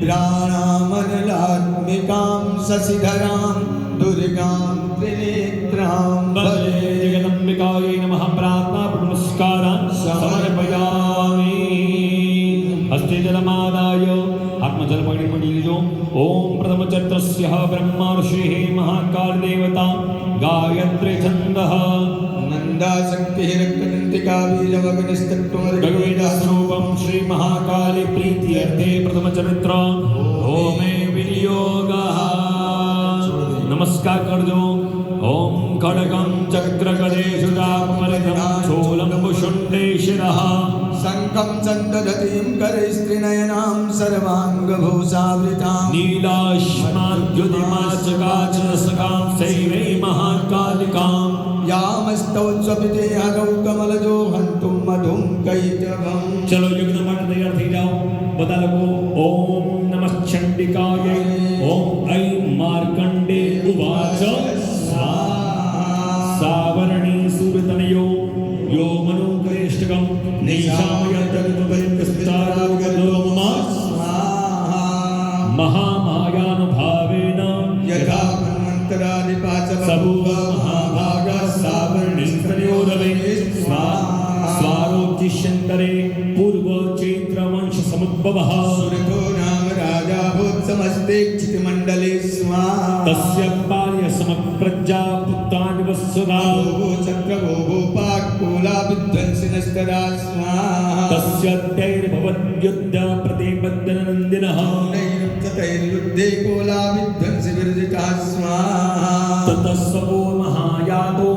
रुद्राणामनलात्मिकां शशिधरां दुर्गां त्रिनेत्रां वन्दे जगदम्बिकायै नमः प्रार्थना नमस्कारान् समर्पयामि हस्ते जलमादाय आत्मजलमणिमणिजो ओम प्रथमचत्रस्य ब्रह्मा ऋषिः महाकालदेवता गायत्री छन्दः नन्दाशक्तिरक्तदन्तिका भगवेदस्वरूपं श्री महाकाली प्रीत्यर्थे प्रथमचरित्र ओमे विनियोगः नमस्कार करजो ओम खड्गं चक्रकलेशुदापरितं शूलं शिरः शङ्खं सन्दधतीं करस्त्रिनयनां सर्वाङ्गभूषावृतां नीलाश्माद्युतिमाचकाचनसकां सैवै महाकालिकां यामस्तौत्सपिते हरौ कमलजो हन्तुं मधुं कैटभम्। चलो यज्ञ માટે તૈયાર થઈ જાઓ બધા લોકો ઓમ નમઃ ચંડિકાય ઓમ ऐं मार्कंडे उवाच सावरणी सूर्यतनयो यो मनोक्लेष्टकं निशामयन्तगतोममा महामायानुभावेन यथा मन्वन्तरादिपाचः सबूव महाभागा सावरणी स्तनयोरवे स्वारोचिष्यन्तरे पूर्व चैत्रवंश समुद्भवः सुरतो नाम राजा भूत्समस्तेक्षितिमण्डले स्वाहा तस्य बाल्य समप्रज्ञा पुत्राणि वत्सदा भो चक्रभो भूपाक्कोला विध्वंसिनस्तदा स्वाहा तस्य तैर्भवद्युद्ध प्रतिबद्धनन्दिनः नैरुक्तैर्युद्धे कोला विध्वंसि विरजिता स्वाहा ततः स्वो महायातो